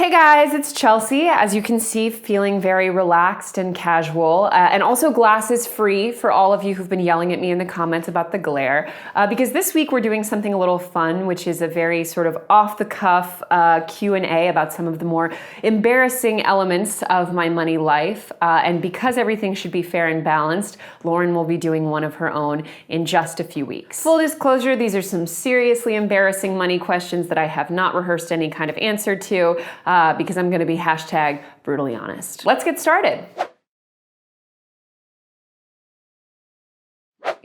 Hey guys, it's Chelsea. As you can see, feeling very relaxed and casual, and also glasses free for all of you who've been yelling at me in the comments about the glare, because this week we're doing something a little fun, which is a very sort of off-the-cuff Q&A about some of the more embarrassing elements of my money life, and because everything should be fair and balanced, Lauren will be doing one of her own in just a few weeks. Full disclosure, these are some seriously embarrassing money questions that I have not rehearsed any kind of answer to, because I'm gonna be hashtag brutally honest. Let's get started.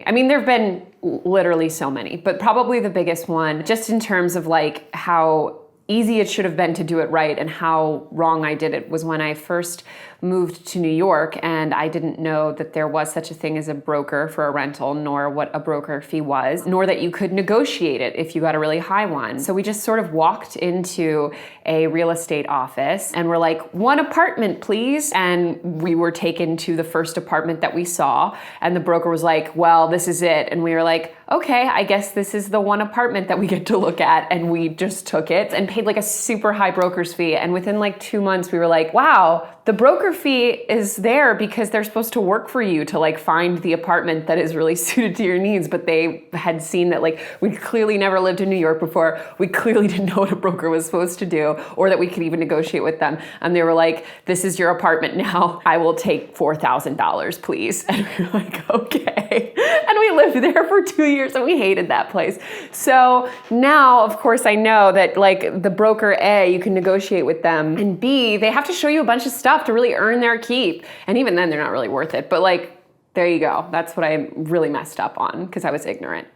I mean, there've been literally so many, but probably the biggest one, just in terms of like how easy it should have been to do it right and how wrong I did it, was when I first moved to New York and I didn't know that there was such a thing as a broker for a rental, nor what a broker fee was, nor that you could negotiate it if you got a really high one. So we just sort of walked into a real estate office and we're like, one apartment, please. And we were taken to the first apartment that we saw. And the broker was like, well, this is it. And we were like, okay, I guess this is the one apartment that we get to look at. And we just took it and paid like a super high broker's fee. And within like 2 months, we were like, wow, the broker fee is there because they're supposed to work for you to like find the apartment that is really suited to your needs. But they had seen that like we clearly never lived in New York before. We clearly didn't know what a broker was supposed to do or that we could even negotiate with them. And they were like, this is your apartment now. I will take $4,000, please. And we were like, okay. And we lived there for 2 years and we hated that place. So now, of course, I know that like the broker A, you can negotiate with them, and B, they have to show you a bunch of stuff to really earn their keep. And even then, they're not really worth it. But like, there you go. That's what I really messed up on because I was ignorant.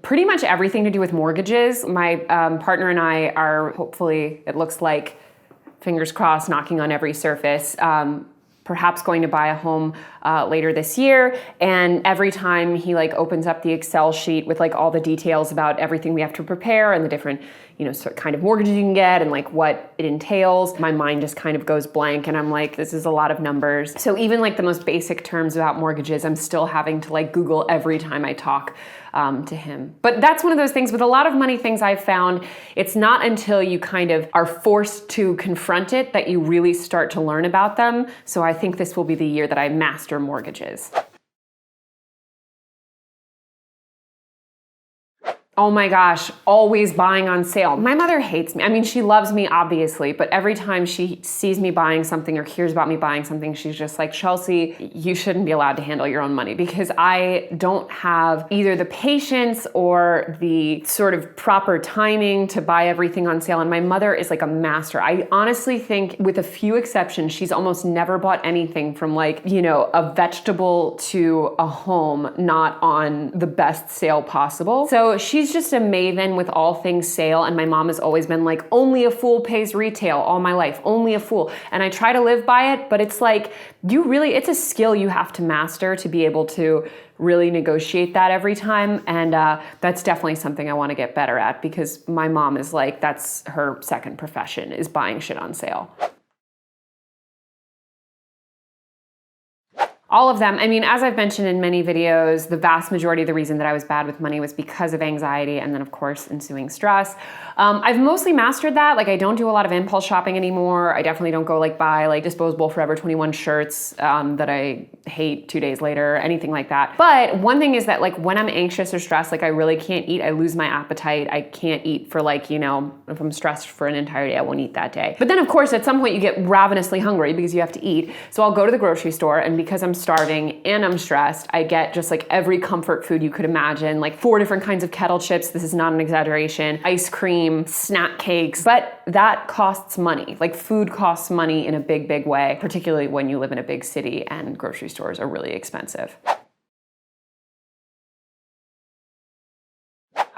Pretty much everything to do with mortgages. My partner and I are hopefully, it looks like, fingers crossed, knocking on every surface, perhaps going to buy a home later this year. And every time he like opens up the Excel sheet with like all the details about everything we have to prepare and the different, you know, sort of kind of mortgages you can get and like what it entails, my mind just kind of goes blank and I'm like, this is a lot of numbers. So even like the most basic terms about mortgages, I'm still having to like Google every time I talk to him. But that's one of those things with a lot of money things I've found, it's not until you kind of are forced to confront it that you really start to learn about them. So I think this will be the year that I master mortgages. Oh my gosh, always buying on sale. My mother hates me. I mean, she loves me, obviously, but every time she sees me buying something or hears about me buying something, she's just like, Chelsea, you shouldn't be allowed to handle your own money, because I don't have either the patience or the sort of proper timing to buy everything on sale. And my mother is like a master. I honestly think, with a few exceptions, she's almost never bought anything from like, you know, a vegetable to a home, not on the best sale possible. So she's just a maven with all things sale, and my mom has always been like, only a fool pays retail all my life, only a fool. And I try to live by it, but it's like, it's a skill you have to master to be able to really negotiate that every time. And that's definitely something I want to get better at, because my mom is like, that's her second profession, is buying shit on sale. All of them. I mean, as I've mentioned in many videos, the vast majority of the reason that I was bad with money was because of anxiety and then, of course, ensuing stress. I've mostly mastered that. Like, I don't do a lot of impulse shopping anymore. I definitely don't go like buy like disposable Forever 21 shirts that I hate 2 days later, anything like that. But one thing is that like when I'm anxious or stressed, like I really can't eat. I lose my appetite. I can't eat for like, you know, if I'm stressed for an entire day, I won't eat that day. But then of course, at some point you get ravenously hungry because you have to eat. So I'll go to the grocery store, and because I'm starving and I'm stressed, I get just like every comfort food you could imagine, like 4 different kinds of kettle chips. This is not an exaggeration. Ice cream, snack cakes, but that costs money. Like food costs money in a big, big way, particularly when you live in a big city and grocery stores are really expensive.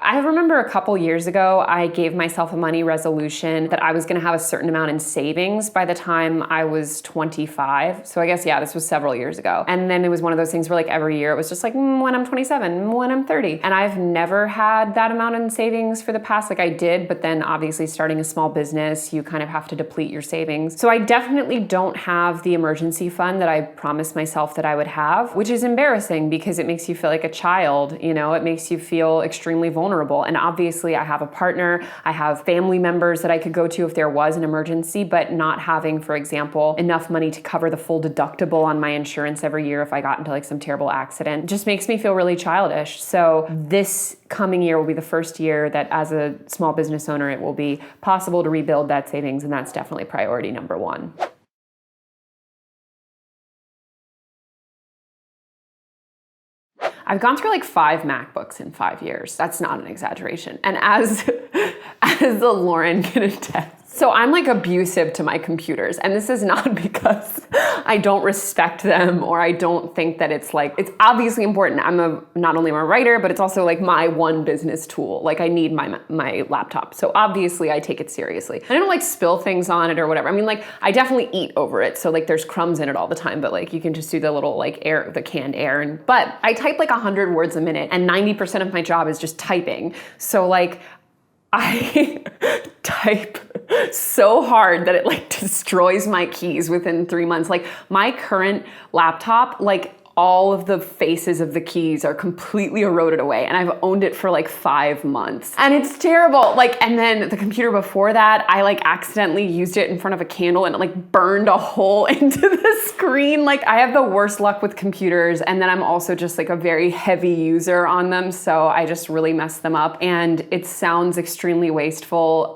I remember a couple years ago, I gave myself a money resolution that I was gonna have a certain amount in savings by the time I was 25. So I guess, yeah, this was several years ago. And then it was one of those things where like every year it was just like, when I'm 27, when I'm 30. And I've never had that amount in savings for the past, like I did, but then obviously starting a small business, you kind of have to deplete your savings. So I definitely don't have the emergency fund that I promised myself that I would have, which is embarrassing because it makes you feel like a child, you know, it makes you feel extremely vulnerable vulnerable. And obviously I have a partner, I have family members that I could go to if there was an emergency, but not having, for example, enough money to cover the full deductible on my insurance every year if I got into like some terrible accident just makes me feel really childish. So this coming year will be the first year that as a small business owner, it will be possible to rebuild that savings, and that's definitely priority number one. I've gone through like 5 MacBooks in 5 years. That's not an exaggeration. And as the Lauren can attest. So I'm like abusive to my computers, and this is not because I don't respect them or I don't think that it's obviously important. Not only am I a writer, but it's also like my one business tool. Like I need my laptop. So obviously I take it seriously. I don't like spill things on it or whatever. I mean, like I definitely eat over it. So like there's crumbs in it all the time, but like you can just do the little like air, the canned air. But I type like 100 words a minute and 90% of my job is just typing. So like I type so hard that it like destroys my keys within 3 months. Like my current laptop, like all of the faces of the keys are completely eroded away, and I've owned it for like 5 months. And it's terrible. Like, and then the computer before that, I like accidentally used it in front of a candle and it like burned a hole into the screen. Like I have the worst luck with computers, and then I'm also just like a very heavy user on them, so I just really mess them up. And it sounds extremely wasteful,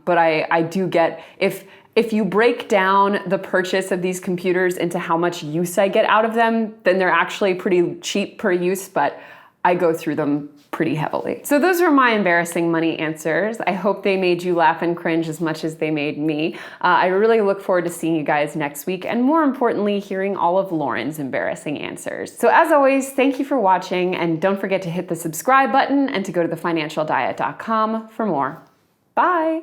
but I do get, if you break down the purchase of these computers into how much use I get out of them, then they're actually pretty cheap per use, but I go through them pretty heavily. So those were my embarrassing money answers. I hope they made you laugh and cringe as much as they made me. I really look forward to seeing you guys next week, and more importantly, hearing all of Lauren's embarrassing answers. So as always, thank you for watching, and don't forget to hit the subscribe button and to go to thefinancialdiet.com for more. Bye.